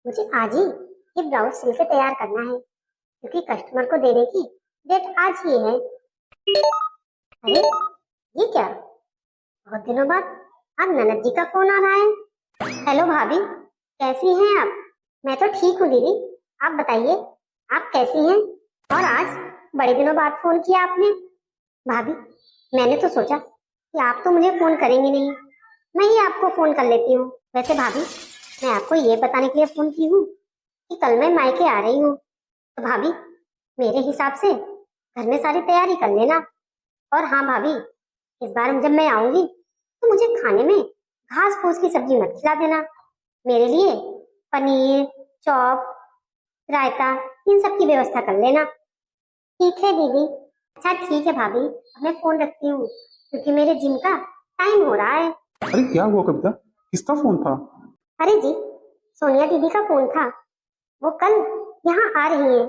मुझे आज ही ये ब्लाउज सिल के तैयार करना है क्योंकि कस्टमर को देने की डेट आज ही है। अरे ये क्या, बहुत दिनों बाद अब ननद जी का फोन आ रहा है। हेलो भाभी, कैसी हैं आप? मैं तो ठीक हूँ दीदी, आप बताइए आप कैसी हैं? और आज बड़े दिनों बाद फोन किया आपने। भाभी मैंने तो सोचा कि आप तो मुझे फोन करेंगे नहीं, मैं ही आपको फोन कर लेती हूँ। वैसे भाभी मैं आपको ये बताने के लिए फोन की हूँ कि कल मैं मायके आ रही हूँ, तो भाभी मेरे हिसाब से घर में सारी तैयारी कर लेना। और हाँ भाभी, इस बार जब मैं आऊंगी तो मुझे खाने में घास फूस की सब्जी मत खिला देना, मेरे लिए पनीर, चॉप, रायता, इन सब की व्यवस्था कर लेना। ठीक है दीदी। अच्छा ठीक है भाभी, मैं फोन रखती हूँ क्योंकि मेरे जिम का टाइम हो रहा है। अरे क्या हुआ कविता, किसका फोन था? अरे जी, सोनिया दीदी का फोन था, वो कल यहाँ आ रही है।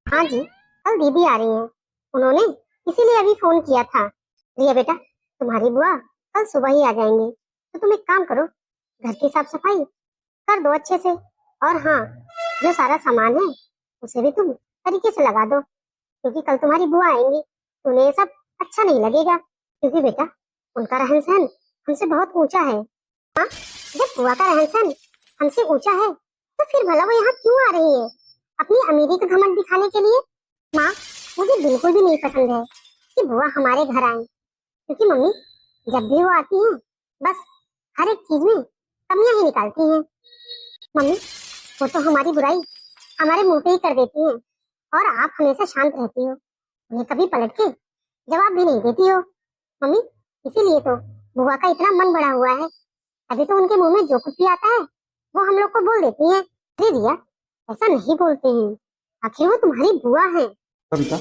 हाँ जी, कल दीदी आ रही है, उन्होंने इसीलिए अभी फोन किया था। रिया बेटा, तुम्हारी बुआ कल सुबह ही आ जाएंगे, तो तुम एक काम करो, घर की साफ सफाई कर दो अच्छे से। और हाँ, जो सारा सामान है उसे भी तुम तरीके से लगा दो, क्योंकि कल तुम्हारी बुआ आएंगी तो उन्हें ये सब अच्छा नहीं लगेगा। क्योंकि बेटा उनका रहन सहन हमसे बहुत ऊंचा है। हाँ, जब बुआ का रहन सहन हमसे ऊंचा है तो फिर भला वो यहाँ क्यों आ रही है? अपनी अमीरी का घमंड दिखाने के लिए? माँ, मुझे बिल्कुल भी नहीं पसंद है कि बुआ हमारे घर आए, क्योंकि मम्मी जब भी वो आती हैं बस हर एक चीज में कमियां ही निकालती हैं। मम्मी वो तो हमारी बुराई हमारे मुंह पे ही कर देती हैं, और आप हमेशा शांत रहती हो, उन्हें कभी पलट के जवाब भी नहीं देती हो। मम्मी इसीलिए तो बुआ का इतना मन बड़ा हुआ है, अभी तो उनके मुंह में जो कुछ भी आता है वो हम लोग को बोल देती है। अरे रिया, ऐसा नहीं बोलते हैं, आखिर वो तुम्हारी बुआ है। कविता,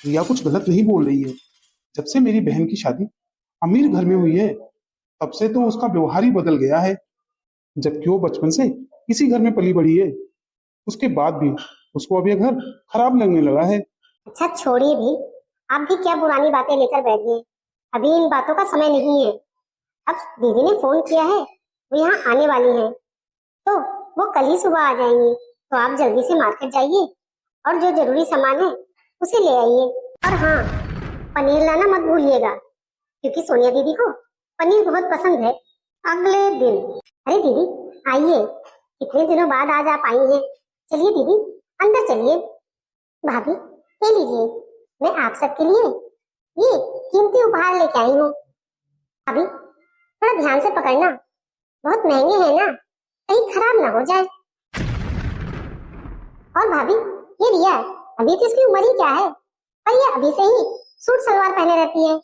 रिया कुछ गलत नहीं बोल रही है। जब से मेरी बहन की शादी अमीर घर में हुई है तब से तो उसका व्यवहार ही बदल गया है। जबकि वो बचपन से इसी घर में पली बढ़ी है, उसके बाद भी उसको अब ये घर खराब लगने लगा है। अच्छा छोड़िए भी, आप भी क्या पुरानी बातें लेकर बैठ गए, अभी इन बातों का समय नहीं है। अब दीदी ने फोन किया है, वो यहाँ आने वाली है, तो वो कल ही सुबह आ जाएंगी, तो आप जल्दी से मार्केट जाइए और जो जरूरी सामान है उसे ले आइए। और हाँ, पनीर लाना मत भूलिएगा, क्योंकि सोनिया दीदी को पनीर बहुत पसंद है। अगले दिन, अरे दीदी आइए, कितने दिनों बाद आज आप आई हैं। चलिए दीदी अंदर चलिए। भाभी ले लीजिए, मैं आप सबके लिए ये कीमती उपहार लेके आई हूँ। भाभी थोड़ा ध्यान से पकड़ना, बहुत महंगे हैं ना, कहीं खराब ना हो जाए। और भाभी ये रिया, अभी तो इसकी उम्र ही क्या है, पर ये अभी से ही सूट सलवार पहने रहती है।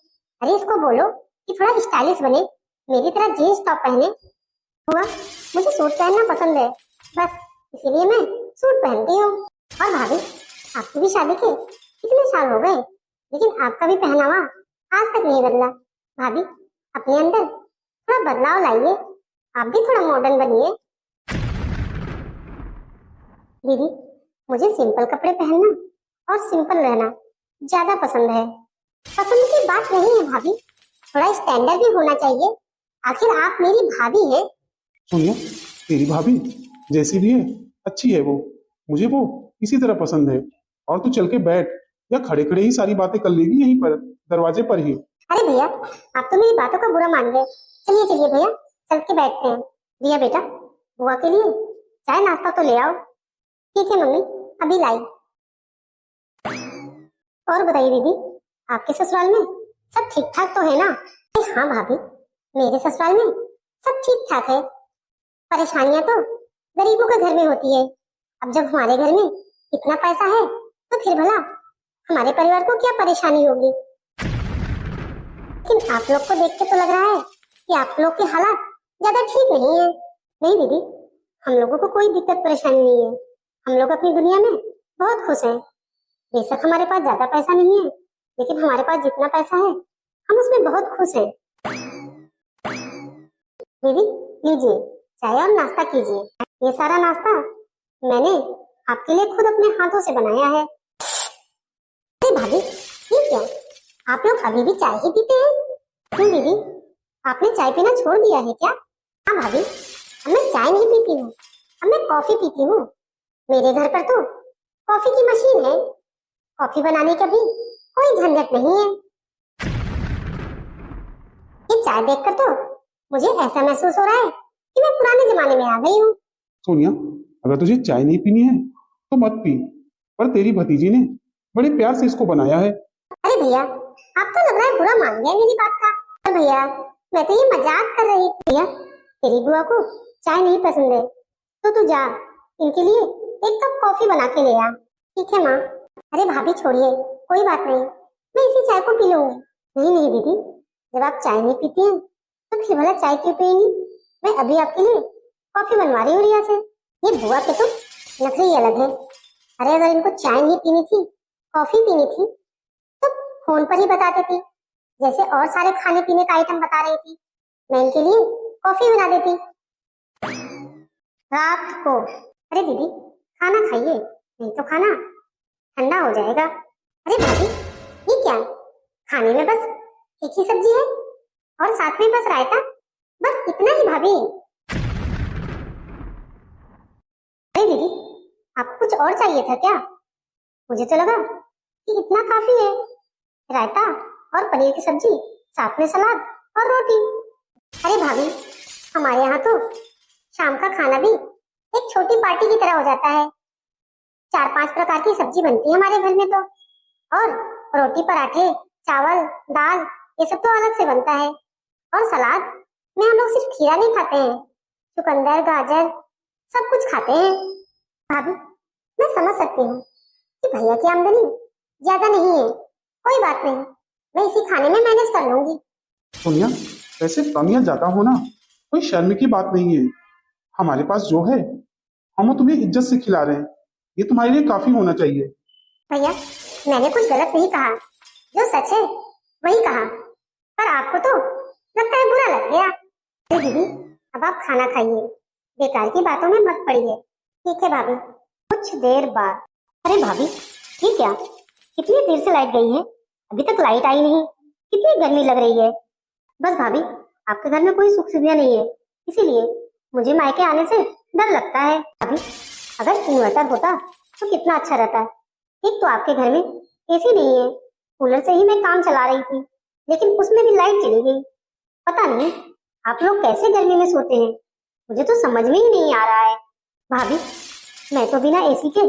अरे इसको बोलो कि थोड़ा स्टाइलिश बने, मेरी तरह जीन्स टॉप पहने। हुआ मुझे सूट पहनना पसंद है, बस इसीलिए मैं सूट पहनती हूँ। और भाभी आपकी भी शादी के कितने साल हो गए, लेकिन आपका भी पहनावा आज तक नहीं बदला। भाभी अपने अंदर थोड़ा बदलाव लाइए, आप भी थोड़ा मॉडर्न बनिए। दीदी मुझे सिंपल कपड़े पहनना और सिंपल रहना ज्यादा पसंद है। पसंद की बात नहीं है भाभी, थोड़ा स्टैंडर्ड भी होना चाहिए, आखिर आप मेरी भाभी हैं। सोनिया, तेरी भाभी जैसी भी है अच्छी है वो, मुझे वो इसी तरह पसंद है। और तू चल के बैठ, या खड़े खड़े ही सारी बातें कर लेगी यहीं पर दरवाजे पर ही। अरे भैया, आप तो मेरी बातों का बुरा मान गए। चलिए चलिए भैया, चल के बैठते हैं। भैया बेटा, बुआ के लिए चाय नाश्ता तो ले आओ। ठीक है मम्मी, अभी लाई। और बताइए दीदी, आपके ससुराल में सब ठीक ठाक तो है ना? हाँ भाभी, मेरे ससुराल में सब ठीक ठाक है। परेशानियां तो गरीबों के घर में होती है। अब जब हमारे घर में इतना पैसा है तो फिर भला हमारे परिवार को क्या परेशानी होगी। लेकिन आप लोग को देख के तो लग रहा है कि आप लोग के हालात ज्यादा ठीक नहीं है। नहीं दीदी, हम लोगों को कोई दिक्कत परेशानी नहीं है, हम लोग अपनी दुनिया में बहुत खुश हैं। बेशक हमारे पास ज्यादा पैसा नहीं है, लेकिन हमारे पास जितना पैसा है हम उसमें बहुत खुश हैं। दीदी लीजिए चाय और नाश्ता कीजिए, ये सारा नाश्ता मैंने आपके लिए खुद अपने हाथों से बनाया है। अरे भाभी ये क्या, आप लोग अभी भी चाय ही पीते हैं? क्यों दीदी, आपने चाय पीना छोड़ दिया है क्या? हाँ भाभी, अब मैं चाय नहीं पीती हूँ, अब मैं कॉफी पीती हूँ। मेरे घर पर तो कॉफी की मशीन है, कॉफी बनाने का भी कोई झंझट नहीं है। ये चाय देखकर तो मुझे ऐसा महसूस हो रहा है कि मैं पुराने जमाने में आ गई हूँ। सोनिया, अगर तुझे चाय नहीं पीनी है तो मत पी, पर तेरी भतीजी ने बड़े प्यार से इसको बनाया है। अरे भैया, आप तो लग रहा है बुरा मान गए मेरी बात का। अरे भैया, मैं तो ये मजाक कर रही थी। भैया, तेरी बुआ को चाय नहीं पसंद है तो तू जा, इनके लिए एक कप कॉफी बना के ले आ। ठीक है माँ। अरे भाभी छोड़िए, कोई बात नहीं, मैं इसी चाय को पी लूंगी। नहीं नहीं दीदी, जब आप चाय नहीं पीती हैं तो फिर भला चाय क्यों पिएंगी? मैं अभी आपके लिए कॉफी बनवा रही हूँ रिया से। ये बुआ के तो नखरे ही अलग है। अरे अगर इनको चाय नहीं पीनी थी, कॉफी पीनी थी, तो फोन पर ही बता देती, जैसे और सारे खाने पीने का आइटम बता रही थी। मैं इनके लिए कॉफी बना देती रात को। अरे दीदी, खाना खाइए, नहीं तो खाना ठंडा हो जाएगा। अरे भाभी, ये क्या, खाने में बस एक ही सब्जी है और साथ में बस रायता, बस इतना ही भाभी। अरे दीदी, आपको कुछ और चाहिए था क्या? मुझे तो लगा कि इतना काफी है, रायता और पनीर की सब्जी, साथ में सलाद और रोटी। अरे भाभी, हमारे यहाँ तो शाम का खाना भी एक छोटी पार्टी की तरह हो जाता है। 4-5 प्रकार की सब्जी बनती है हमारे घर में तो, और रोटी, पराठे, चावल, दाल, ये सब तो अलग से बनता है। और सलाद में हम लोग सिर्फ खीरा नहीं खाते हैं, चुकंदर, गाजर, सब कुछ खाते हैं। भाभी, मैं समझ सकती हूँ कि भैया की आमदनी ज्यादा नहीं है, कोई बात नहीं, मैं इसी खाने में मैनेज कर लूंगी। सोनिया, वैसे कम या ज्यादा होना कोई शर्म की बात नहीं है। हमारे पास जो है हम तुम्हें इज्जत से खिला रहे हैं, ये तुम्हारे लिए काफी होना चाहिए। भैया, मैंने कुछ गलत नहीं कहा, जो सच है वही कहा, पर आपको तो लगता है बुरा लग गया। अरे दीदी, अब आप खाना खाइए, बेकार की बातों में मत पड़िए। ठीक है भाभी। कुछ देर बाद। अरे भाभी, ये क्या, कितनी देर से लाइट गई है, अभी तक लाइट आई नहीं, कितनी गर्मी लग रही है। बस भाभी, आपके घर में कोई सुख सुविधा नहीं है, इसीलिए मुझे मायके आने से डर लगता है। भाभी, अगर इन्वर्टर होता तो कितना अच्छा रहता। एक तो आपके घर में एसी नहीं है, कूलर से ही मैं काम चला रही थी, लेकिन उसमें भी लाइट चली गई। पता नहीं आप लोग कैसे गर्मी में सोते हैं, मुझे तो समझ में ही नहीं आ रहा है। भाभी, मैं तो बिना एसी के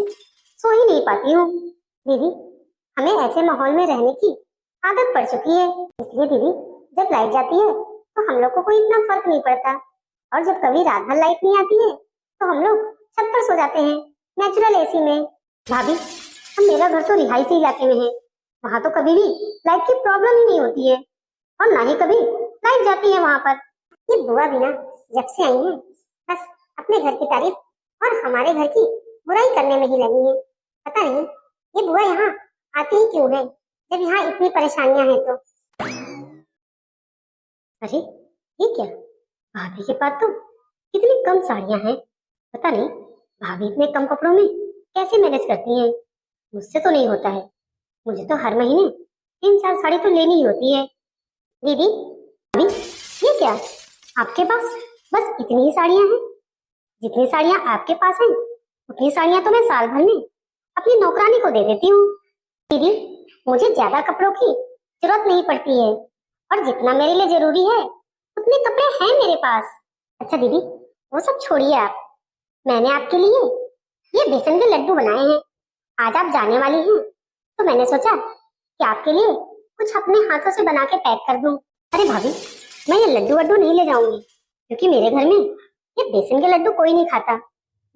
सो ही नहीं पाती हूँ। दीदी, हमें ऐसे माहौल में रहने की आदत पड़ चुकी है, इसलिए दीदी जब लाइट जाती है तो हम लोग को कोई इतना फर्क नहीं पड़ता, और जब कभी रात भर लाइट नहीं आती है तो हम लोग छत पर सो जाते हैं नेचुरल एसी में। भाभी, अब मेरा घर तो रिहायशी इलाके में है, वहाँ तो कभी भी लाइट की प्रॉब्लम ही नहीं होती है, और ना ही कभी लाइट जाती है वहाँ पर। ये बुआ भी ना जब से आई है बस अपने घर की तारीफ और हमारे घर की बुराई करने में ही लगी है। पता नहीं ये बुआ यहाँ आती ही क्यों है, जब यहाँ इतनी परेशानियां हैं तो। अरे ये क्या, भाभी के पास तो कितनी कम साड़ियां हैं, पता नहीं भाभी इतने कम कपड़ों में कैसे मैनेज करती हैं। मुझसे तो नहीं होता है, मुझे तो हर महीने 3-4 साड़ी तो लेनी ही होती है। दीदी, भाभी, ये क्या, आपके पास बस इतनी ही साड़ियां हैं? जितनी साड़ियां आपके पास हैं उतनी साड़ियां तो मैं साल भर में अपनी नौकरानी को दे देती हूँ। दीदी, मुझे ज्यादा कपड़ों की जरूरत नहीं पड़ती है, और जितना मेरे लिए जरूरी है उतने कपड़े हैं मेरे पास। अच्छा दीदी, वो सब छोड़िए आप, मैंने आपके लिए ये बेसन के लड्डू बनाए हैं। आज आप जाने वाली हैं तो मैंने सोचा कि आपके लिए कुछ अपने हाथों से बना के पैक कर दूं। अरे भाभी, मैं ये लड्डू वड्डू नहीं ले जाऊंगी, क्योंकि मेरे घर में ये बेसन के लड्डू कोई नहीं खाता।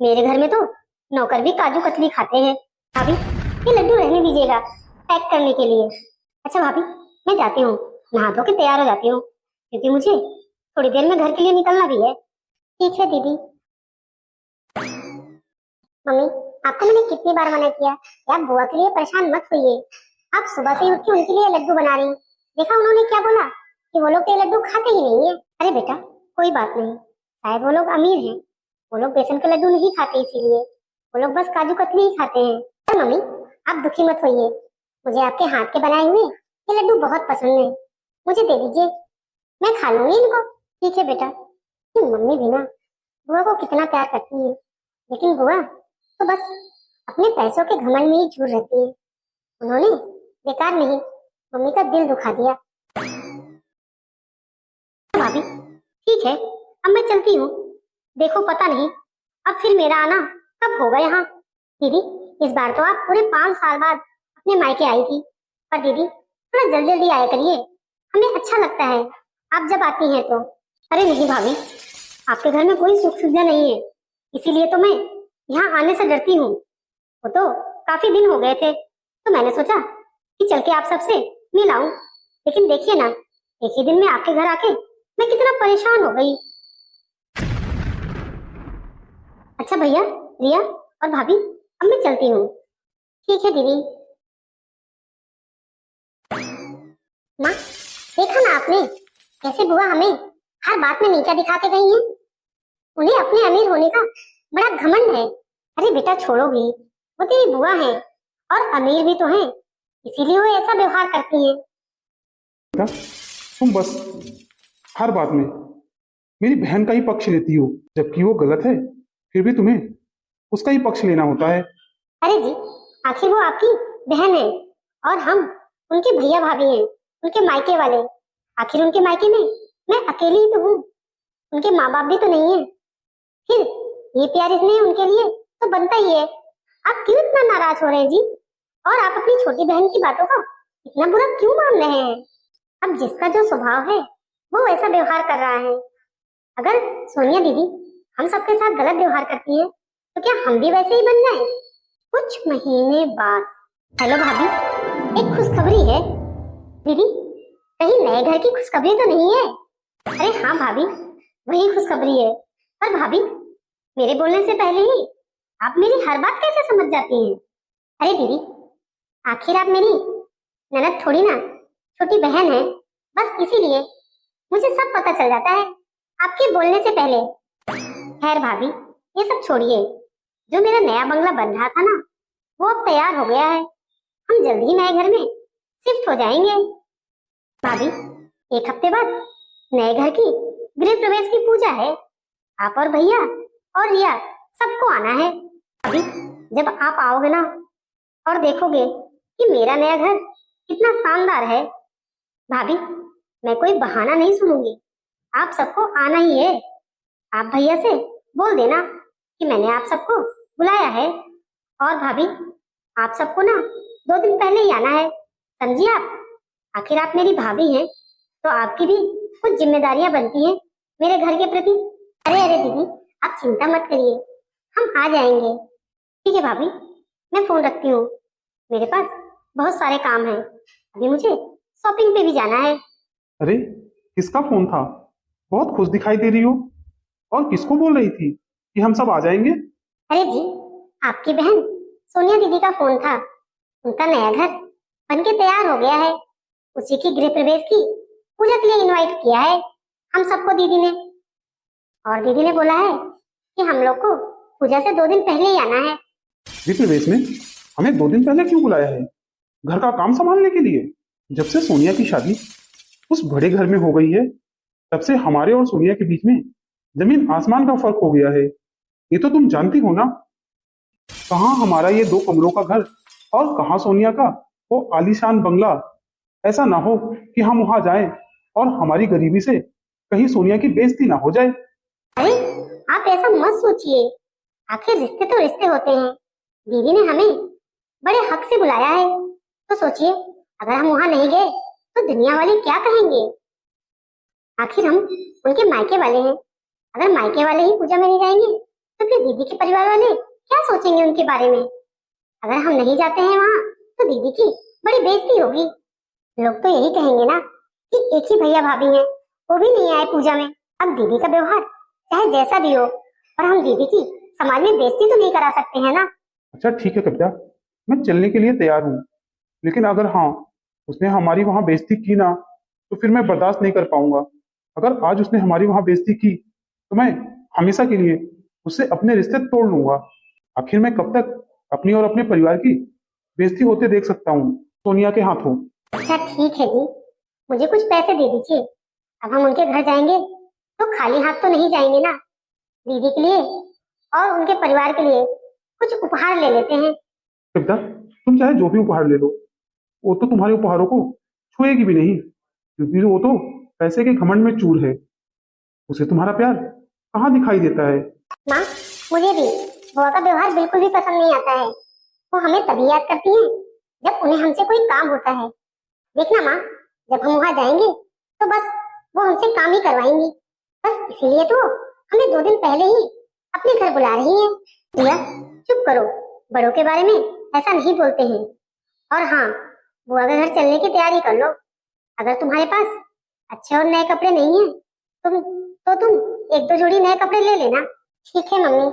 मेरे घर में तो नौकर भी काजू कतली खाते हैं। भाभी, ये लड्डू रहने दीजिएगा पैक करने के लिए। अच्छा भाभी, मैं जाती हूँ, नहा धो के तैयार हो जाती हूँ, क्योंकि मुझे थोड़ी देर में घर के लिए निकलना भी है। ठीक है दीदी। मम्मी, आपको मैंने कितनी बार मना किया कि आप बुआ के लिए परेशान मत होइए। आप सुबह से ही उठ के उनके लिए लड्डू बना रही, देखा उन्होंने क्या बोला कि वो लोग तो ये लड्डू खाते ही नहीं है। अरे बेटा, कोई बात नहीं, शायद वो लोग अमीर हैं, वो लोग बेसन के लड्डू नहीं खाते, इसीलिए वो लोग बस काजू कतली ही खाते हैं। पर मम्मी, आप दुखी मत होइए, मुझे आपके हाथ के बनाए हुए ये लड्डू बहुत पसंद है, मुझे दे दीजिए, मैं खा लूंगी इनको। ठीक है बेटा। ये मम्मी भी ना बुआ को कितना प्यार करती है, लेकिन बुआ तो बस अपने पैसों के घमंड में ही चूर रहती है। उन्होंने बेकार नहीं मम्मी का दिल दुखा दिया। भाभी ठीक है, अब मैं चलती हूँ। देखो पता नहीं अब फिर मेरा आना कब होगा यहाँ। दीदी इस बार तो आप पूरे 5 साल बाद अपने मायके आई थी, पर दीदी थोड़ा जल्दी जल्दी आया करिए, हमें अच्छा लगता है आप जब आती हैं तो। अरे नहीं भाभी, आपके घर में कोई सुख सुविधा नहीं है, इसीलिए तो मैं यहाँ आने से डरती हूँ। वो तो काफी दिन हो गए थे तो मैंने सोचा कि चल के आप सबसे मिल आऊं, लेकिन देखिए ना, एक ही दिन में आपके घर आके मैं कितना परेशान हो गई। अच्छा भैया, रिया और भाभी, अब मैं चलती हूँ। ठीक है दीदी। माँ देखा ना आपने कैसे बुआ हमें हर बात में नीचा दिखा के गई हैं। उन्हें अपने अमीर होने का बड़ा घमंड है। अरे बेटा छोड़ो भी, वो तेरी बुआ है और अमीर भी तो है, इसीलिए वो ऐसा व्यवहार करती है। बेटा तुम बस हर बात में मेरी बहन का ही पक्ष लेती हो, जबकि वो गलत है फिर भी तुम्हें उसका ही पक्ष लेना होता है। अरे जी, आखिर वो आपकी बहन है और हम उनके भैया भाभी हैं, उनके मायके वाले। आखिर उनके मायके में मैं अकेली ही तो हूँ, उनके माँ बाप भी तो नहीं है। फिर ये प्यार इसने उनके लिए तो बनता ही है। आप क्यों इतना नाराज हो रहे हैं जी? और आप अपनी छोटी बहन की बातों का इतना बुरा क्यों मान रहे हैं? अब जिसका जो स्वभाव है वो वैसा व्यवहार कर रहा है। अगर सोनिया दीदी हम सबके साथ गलत व्यवहार करती है तो क्या हम भी वैसे ही बन जाएं? कुछ महीने बाद। हेलो भाभी, एक खुशखबरी है। दीदी कहीं नए घर की खुशखबरी तो नहीं है? अरे हाँ भाभी, वही खुशखबरी है। पर भाभी मेरे बोलने से पहले ही आप मेरी हर बात कैसे समझ जाती हैं? अरे दीदी आखिर आप मेरी ननद थोड़ी ना, छोटी बहन है, बस इसीलिए मुझे सब पता चल जाता है आपके बोलने से पहले। खैर भाभी ये सब छोड़िए, जो मेरा नया बंगला बन रहा था ना वो अब तैयार हो गया है। हम जल्दी ही नए घर में शिफ्ट हो जाएंगे। भाभी 1 हफ्ते बाद नए घर की गृह प्रवेश की पूजा है। आप और भैया और रिया सबको आना है। अभी जब आप आओगे ना और देखोगे कि मेरा नया घर कितना शानदार है, भाभी मैं कोई बहाना नहीं सुनूंगी, आप सबको आना ही है। आप भैया से बोल देना कि मैंने आप सबको बुलाया है। और भाभी आप सबको ना 2 दिन पहले ही आना है, समझिए आप। आखिर आप मेरी भाभी हैं तो आपकी भी कुछ जिम्मेदारियां बनती हैं मेरे घर के प्रति। अरे अरे दीदी आप चिंता मत करिए, हम आ जाएंगे। ठीक है भाभी, मैं फोन रखती हूँ, मेरे पास बहुत सारे काम हैं, अभी मुझे शॉपिंग पे भी जाना है। अरे किसका फोन था? बहुत खुश दिखाई दे रही हो। और किसको बोल रही थी कि हम सब आ जाएंगे? अरे जी आपकी बहन सोनिया दीदी का फोन था। उनका नया घर बन के तैयार हो गया है, उसी की गृह प्रवेश की पूजा के लिए इनवाइट किया है हम सबको दीदी ने। और दीदी ने बोला है कि हम लोग को पूजा से 2 दिन पहले ही आना है। गृह प्रवेश में हमें 2 दिन पहले क्यों बुलाया है? घर का काम संभालने के लिए? जब से सोनिया की शादी उस बड़े घर में हो गई है तब से हमारे और सोनिया के बीच में जमीन आसमान का फर्क हो गया है। ये तो तुम जानती हो ना, कहाँ हमारा ये 2 कमरों का घर और कहाँ सोनिया का वो आलीशान बंगला। ऐसा ना हो कि हम वहां जाएं और हमारी गरीबी से कहीं सोनिया की बेइज्जती ना हो जाए। अरे आप ऐसा मत सोचिए, आखिर रिश्ते तो रिश्ते होते हैं। दीदी ने हमें बड़े हक से बुलाया है, तो सोचिए अगर हम वहां नहीं गए तो दुनिया वाले क्या कहेंगे? आखिर हम उनके मायके वाले हैं, अगर मायके वाले ही पूजा में नहीं जाएंगे तो फिर दीदी के परिवार वाले क्या सोचेंगे उनके बारे में? अगर हम नहीं जाते हैं वहां तो दीदी की बड़ी बेइज्जती होगी। लोग तो यही कहेंगे ना कि एक ही भैया भाभी हैं, वो भी नहीं आए पूजा में। अब दीदी का व्यवहार चाहे जैसा भी हो, पर हम दीदी की समाज में बेइज्जती तो नहीं करा सकते हैं ना। अच्छा ठीक है कविता, मैं चलने के लिए तैयार हूँ, लेकिन अगर हाँ उसने हमारी वहां बेइज्जती की ना तो फिर मैं बर्दाश्त नहीं कर पाऊंगा। अगर आज उसने हमारी वहां बेइज्जती की तो मैं हमेशा के लिए उससे अपने रिश्ते तोड़ लूंगा। आखिर मैं कब तक अपनी और अपने परिवार की बेइज्जती होते देख सकता हूँ सोनिया के हाथों। अच्छा ठीक है जी, मुझे कुछ पैसे दे दीजिए। अब हम उनके घर जाएंगे तो खाली हाथ तो नहीं जाएंगे ना, दीदी के लिए और उनके परिवार के लिए कुछ उपहार ले लेते हैं। बेटा, तुम चाहे जो भी उपहार ले लो, वो तो तुम्हारे उपहारों को छुएगी भी नहीं, क्योंकि वो तो पैसे के घमंड में चूर है। उसे तुम्हारा प्यार कहाँ दिखाई देता है। माँ, मुझे भी बुआ का व्यवहार बिल्कुल भी पसंद नहीं आता है। वो हमें तभी याद करती हैं जब उन्हें हमसे कोई काम होता है। देखना माँ, जब हम वहाँ जाएंगे तो बस वो हमसे काम ही करवाएंगी। बस इसीलिए तो हमें 2 दिन पहले ही अपने घर बुला रही है। बुआ चुप करो, बड़ों के बारे में ऐसा नहीं बोलते हैं। और हाँ, बुआ के घर चलने की तैयारी कर लो। अगर तुम्हारे पास अच्छे और नए कपड़े नहीं है तुम 1-2 जोड़ी नए कपड़े ले लेना। ठीक है मम्मी।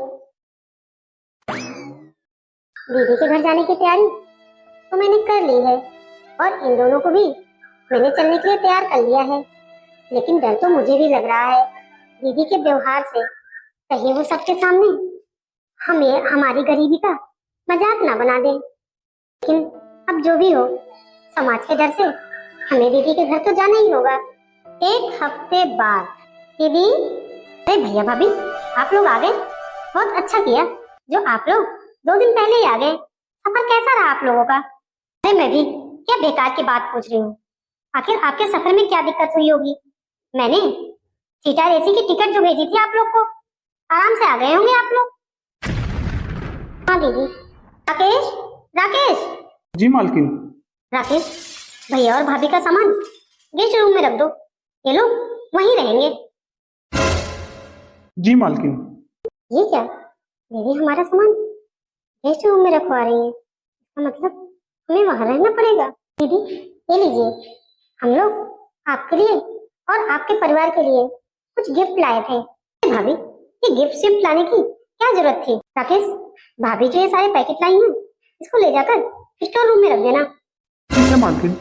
दीदी के घर जाने की तैयारी तो मैंने कर ली है और इन दोनों को भी मैंने चलने के लिए तैयार कर लिया है। लेकिन डर तो मुझे भी लग रहा है दीदी के व्यवहार से, कहीं वो सबके सामने हमें हमारी गरीबी का मजाक ना बना दे। लेकिन अब जो भी हो, समाज के डर से हमें दीदी के घर तो जाना ही होगा। 1 हफ्ते बाद। दीदी, अरे भैया भाभी, आप लोग आ गए। बहुत अच्छा किया जो आप लोग 2 दिन पहले ही आ गए। सफर कैसा रहा आप लोगों का? अरे मैं भी क्या बेकार की बात पूछ रही हूँ। आखिर आपके सफर में क्या दिक्कत हुई होगी? मैंने सीटर एसी की टिकट जो भेजी थी आप लोग को, आराम से आ गए होंगे आप लोग। हाँ दीदी। राकेश, राकेश। जी मालकिन। राकेश, भैया और भाभी का सामान गेस्ट रूम में रख दो, ये लोग वहीं रहेंगे। जी मालकिन। ये क्या, दीदी हमारा सामान गेस्ट रूम में रखवा रही है? इसका मतलब हमें वहां रहना पड़ेगा। दीदी ये लीजिए, हम लोग आपके लिए और आपके परिवार के लिए कुछ गिफ्ट लाए थे। भाभी, ये गिफ्ट शिफ्ट लाने की क्या जरूरत थी? राकेश, भाभी जो ये सारे पैकेट लाई हैं, इसको ले जाकर स्टोर रूम में रख देना। ठीक है मालकिन।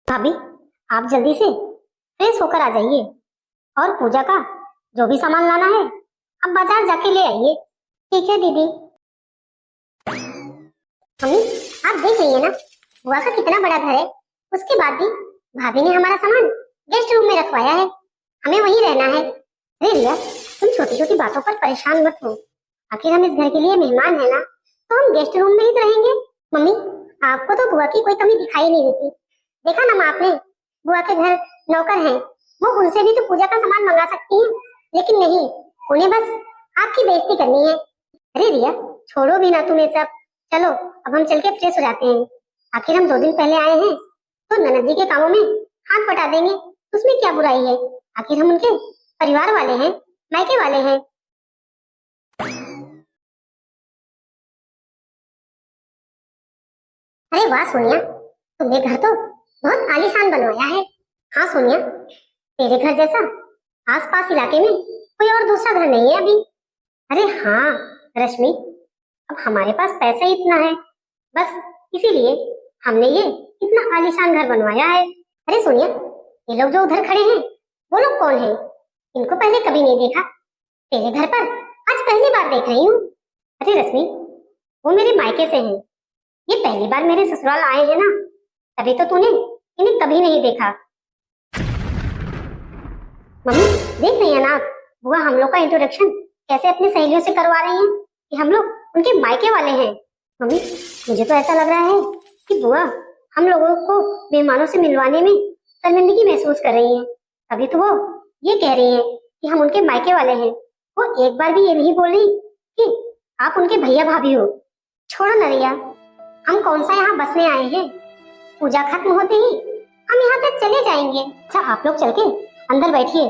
भाभी, आप जल्दी से फ्रेश होकर आ जाइए और पूजा का जो भी सामान लाना है आप बाजार जाके ले आइए। ठीक है दीदी। मम्मी, आप देख रही है ना बुआ का कितना बड़ा घर है, उसके बाद भी भाभी ने हमारा सामान गेस्ट रूम में रखवाया है। हमें वहीं रहना है। अरे रिया, तुम छोटी छोटी बातों पर परेशान मत हो। आखिर हम इस घर के लिए मेहमान है ना, तो हम गेस्ट रूम में ही तो रहेंगे। मम्मी, आपको तो बुआ की कोई कमी दिखाई नहीं देती। देखा ना माँ आपने, बुआ के घर नौकर हैं, वो उनसे भी तो पूजा का सामान मंगा सकती हैं, लेकिन नहीं, उन्हें बस आपकी बेइज्जती करनी है। अरे रिया, छोड़ो भी ना तुम ये सब। चलो अब हम चल के फ्रेश हो जाते हैं। आखिर हम 2 दिन पहले आए हैं तो ननद जी के कामों में हाथ बटा देंगे, उसमें क्या बुराई है? आखिर हम उनके परिवार वाले हैं, मायके वाले हैं। अरे वाह सोनिया, तुमने घर तो बहुत आलीशान बनवाया है। हाँ सोनिया, तेरे घर जैसा आसपास इलाके में कोई और दूसरा घर नहीं है अभी। अरे हाँ रश्मि, अब हमारे पास पैसा ही इतना है, बस इसीलिए हमने ये इतना आलीशान घर बनवाया है। अरे सोनिया, ये लोग जो उधर खड़े हैं वो लोग कौन है? इनको पहले कभी नहीं देखा, तेरे घर पर आज पहली बार देख रही हूँ। अरे रश्मि, वो मेरे मायके से हैं, ये पहली बार मेरे ससुराल आए हैं ना, तभी तो तूने इन्हें कभी नहीं देखा। मम्मी देख रही है ना, बुआ हम लोग का इंट्रोडक्शन कैसे अपनी सहेलियों से करवा रही हैं कि हम लोग उनके मायके वाले हैं। मम्मी, मुझे तो ऐसा लग रहा है कि बुआ हम लोगों को मेहमानों से मिलवाने में शर्मिंदगी महसूस कर रही है, तभी तो वो ये कह रही है कि हम उनके मायके वाले हैं। वो एक बार भी ये नहीं बोल रही कि आप उनके भैया भाभी हो। छोड़ो न रिया, हम कौन सा यहाँ बसने आए हैं? पूजा खत्म होते ही हम यहाँ से चले जाएंगे। अच्छा आप लोग चल के अंदर बैठिए,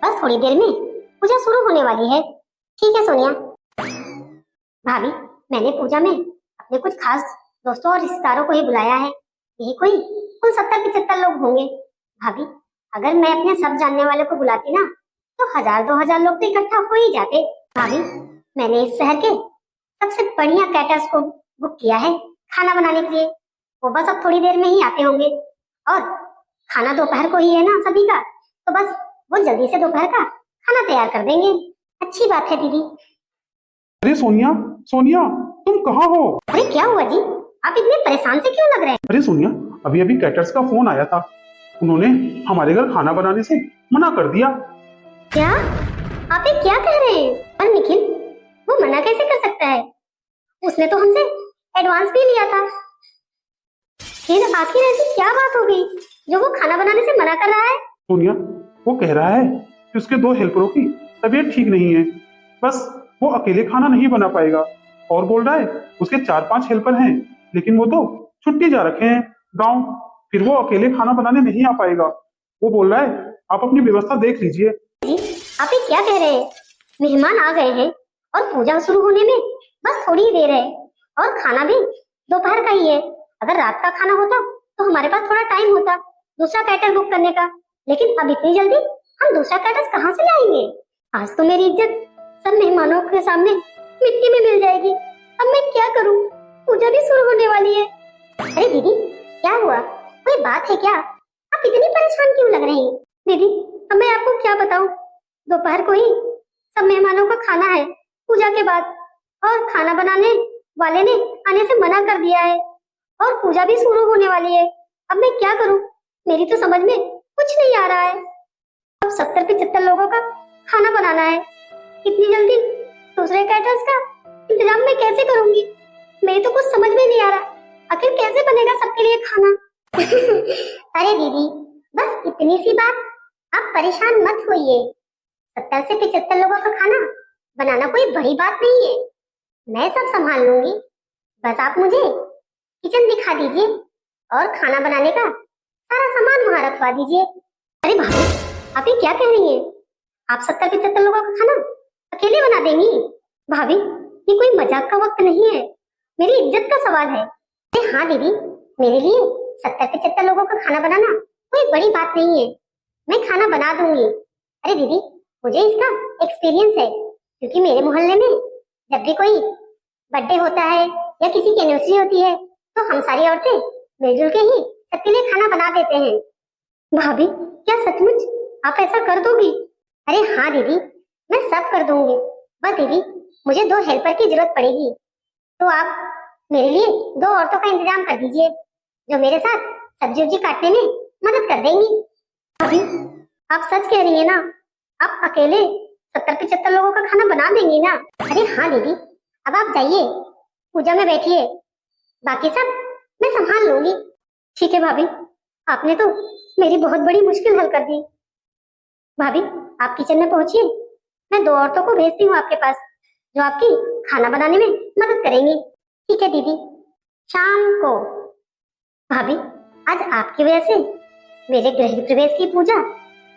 बस थोड़ी देर में पूजा शुरू होने वाली है। ठीक है सोनिया। भाभी, मैंने पूजा में अपने कुछ खास दोस्तों और रिश्तेदारों को ही बुलाया है, यही कोई कुल 70-75 लोग होंगे। भाभी, अगर मैं अपने सब जानने वालों को बुलाती ना तो 1000-2000 लोग तो इकट्ठा हो ही जाते। भाभी, मैंने इस शहर के सबसे बढ़िया कैटर्स को बुक किया है खाना बनाने के लिए, वो बस अब थोड़ी देर में ही आते होंगे। और खाना दोपहर को ही है ना सभी का, तो बस वो जल्दी से दोपहर का खाना तैयार कर देंगे। अच्छी बात है दीदी। अरे सोनिया, सोनिया तुम कहाँ हो? अरे क्या हुआ जी, आप इतने परेशान से क्यों लग रहे हैं? अरे सोनिया, अभी अभी कैटर्स का फोन आया था, उन्होंने हमारे घर खाना बनाने से मना कर दिया। क्या आप ये क्या कह रहे हैं? पर निखिल वो मना कैसे कर सकता है? उसने तो हमसे एडवांस भी लिया था। फिर आखिर ऐसी क्या बात हो गई जो वो खाना बनाने से मना कर रहा है? सोनिया, वो कह रहा है कि उसके 2 हेल्परों की तबीयत ठीक नहीं है, बस वो अकेले खाना नहीं बना पाएगा। और बोल रहा है उसके 4-5 हेल्पर हैं, लेकिन वो तो छुट्टी जा रखे हैं गांव, फिर वो अकेले खाना बनाने नहीं आ पाएगा। वो बोल रहा है आप अपनी व्यवस्था देख लीजिए। जी, आप ये क्या कह रहे हैं? मेहमान आ गए हैं और पूजा शुरू होने में बस थोड़ी ही देर है, और खाना भी दोपहर का ही है। अगर रात का खाना होता तो हमारे पास थोड़ा टाइम होता दूसरा कैटर बुक करने का, लेकिन अब इतनी जल्दी हम दूसरा कैटर कहाँ से लाएंगे? आज तो मेरी इज्जत सब मेहमानों के सामने मिट्टी में मिल जाएगी। अब मैं क्या करूँ? पूजा भी शुरू होने वाली है। अरे दीदी, क्या हुआ? कोई बात है क्या? आप इतनी परेशान क्यों लग रही हैं? दीदी, अब मैं आपको क्या बताऊं? दोपहर को ही सब मेहमानों का खाना है पूजा के बाद, और खाना बनाने वाले ने आने से मना कर दिया है, और पूजा भी शुरू होने वाली है। अब मैं क्या करूं? मेरी तो समझ में कुछ नहीं आ रहा है। अब 70-75 लोगों का खाना बनाना है, इतनी जल्दी दूसरे कैटर्स का इंतजाम मैं कैसे करूंगी? मेरी तो कुछ समझ में नहीं आ रहा, आखिर कैसे बनेगा सबके लिए खाना? अरे दीदी, बस इतनी सी बात, आप परेशान मत होइए। 70 से 75 लोगों का खाना बनाना कोई बड़ी बात नहीं है, मैं सब संभाल लूंगी। बस आप मुझे किचन दिखा दीजिए और खाना बनाने का सारा सामान वहां रखवा दीजिए। अरे भाभी, आप ये क्या कह रही हैं? आप 70-75 लोगों का खाना अकेले बना देंगी? भाभी, ये कोई मजाक का वक्त नहीं है, मेरी इज्जत का सवाल है। अरे हाँ दीदी, मेरे लिए 70-75 लोगों का खाना बनाना कोई बड़ी बात नहीं है, मैं खाना बना दूंगी। अरे दीदी, मुझे इसका एक्सपीरियंस है, क्योंकि मेरे मोहल्ले में जब भी कोई बर्थडे होता है या किसी की एनिवर्सरी होती है तो हम सारी औरतें मिलजुल के ही सबके लिए खाना बना देते हैं। भाभी, क्या सचमुच आप ऐसा कर दोगी? अरे हाँ दीदी, मैं सब कर दूंगी। बस दीदी, मुझे 2 हेल्पर की जरूरत पड़ेगी, तो आप मेरे लिए 2 औरतों का इंतजाम कर दीजिए जो मेरे साथ सब्जी उब्जी काटने में मदद कर देंगी। भाभी, आप सच कह रही है ना? आप अकेले 70-75 लोगों का खाना बना देंगी ना? अरे हाँ दीदी, अब आप जाइए, पूजा में बैठिए, बाकी सब मैं संभाल लूंगी। ठीक है भाभी, आपने तो मेरी बहुत बड़ी मुश्किल हल कर दी। भाभी, आप किचन में पहुंचिए, मैं 2 औरतों को भेजती हूँ आपके पास जो आपकी खाना बनाने में मदद करेंगी। ठीक है दीदी। शाम को। भाभी, आज आपकी वजह से मेरे गृह प्रवेश की पूजा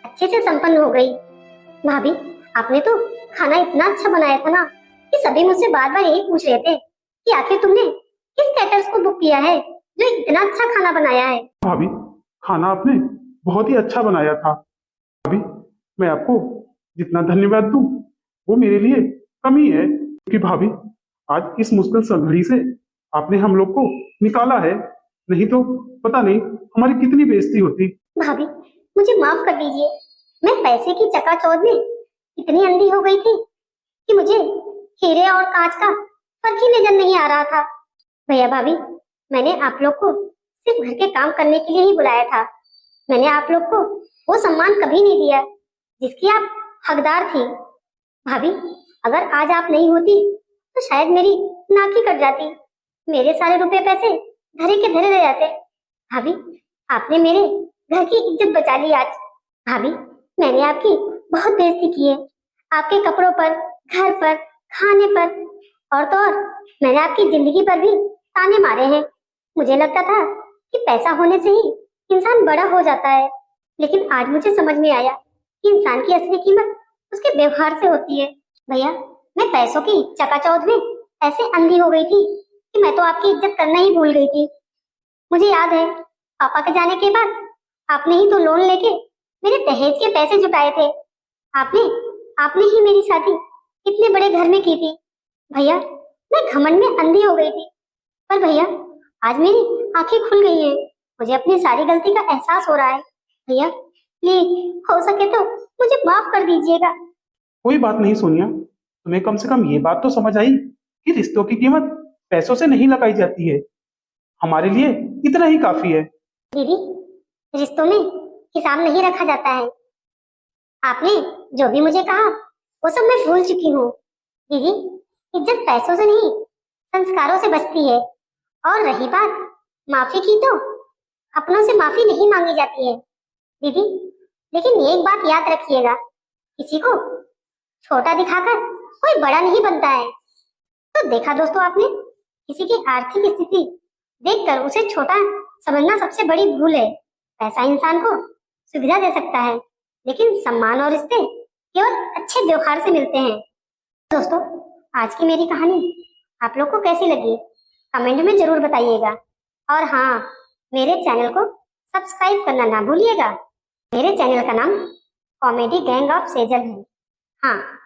अच्छे से संपन्न हो गई। भाभी, आपने तो खाना इतना अच्छा बनाया था ना कि सभी मुझसे बार बार यही पूछ रहे थे कि आखिर तुमने किस कैटर्स को बुक किया है जो इतना अच्छा खाना बनाया है। भाभी, खाना आपने बहुत ही अच्छा बनाया था। भाभी, मैं आपको जितना धन्यवाद दूं वो मेरे लिए कम ही है, क्योंकि भाभी आज इस मुश्किल घड़ी से आपने हम लोग को निकाला है, नहीं तो पता नहीं हमारी कितनी बेइज्जती होती। भाभी, मुझे माफ कर दीजिए, मैं पैसे की चकाचौंध में इतनी अंधी हो गई थी कि मुझे हीरे और कांच का फर्क ही नजर नहीं आ रहा था। भैया भाभी, मैंने आप लोग को सिर्फ घर के काम करने के लिए ही बुलाया था, मैंने आप लोग को वो सम्मान कभी नहीं दिया जिसकी आप हकदार थी। भाभी, अगर आज आप नहीं होती तो शायद मेरी नाक ही कट जाती, मेरे सारे रुपए पैसे धरे के धरे रह जाते। भाभी, आपने मेरे घर की इज्जत बचा ली आज। भाभी, मैंने आपकी बहुत बेइज्जती की है, आपके कपड़ों पर, घर पर, खाने पर, और तो और मैंने आपकी जिंदगी पर भी ताने मारे हैं। मुझे लगता था कि पैसा होने से ही इंसान बड़ा हो जाता है, लेकिन आज मुझे समझ में आया कि इंसान की असली कीमत उसके व्यवहार से होती है। भैया, मैं पैसों की चकाचौंध में ऐसे अंधी हो गई थी कि मैं तो आपकी इज्जत करना ही भूल गई थी। मुझे याद है, पापा के जाने के बाद आपने ही तो लोन लेके मेरे दहेज के पैसे जुटाए थे। आपने ही मेरी शादी इतने बड़े घर में की थी। भैया, मैं घमंड में अंधी हो गई थी, पर भैया आज मेरी आंखें खुल गई हैं, मुझे अपनी सारी गलती का एहसास हो रहा है। भैया प्लीज, हो सके तो मुझे माफ कर दीजिएगा। कोई बात नहीं सोनिया, तुम्हें कम से कम ये बात तो समझ आई कि रिश्तों की कीमत पैसों से नहीं लगाई जाती है। हमारे लिए इतना ही काफी है। दीदी, रिश्तों में हिसाब नहीं रखा जाता है। आपने जो भी मुझे कहा वो सब मैं भूल चुकी हूँ। दीदी, इज्जत पैसों से नहीं, संस्कारों से बचती है। और रही बात माफी की, तो अपनों से माफी नहीं मांगी जाती है दीदी। लेकिन एक बात याद रखिएगा, किसी को छोटा दिखाकर कोई बड़ा नहीं बनता है। तो देखा दोस्तों आपने, किसी की आर्थिक स्थिति देखकर उसे छोटा समझना सबसे बड़ी भूल है। पैसा इंसान को सुविधा दे सकता है, लेकिन सम्मान और रिश्ते केवल अच्छे व्यवहार से मिलते हैं। दोस्तों, आज की मेरी कहानी आप लोग को कैसी लगी, कमेंट में जरूर बताइएगा। और हाँ, मेरे चैनल को सब्सक्राइब करना ना भूलिएगा। मेरे चैनल का नाम कॉमेडी गैंग ऑफ सेजल है। हाँ,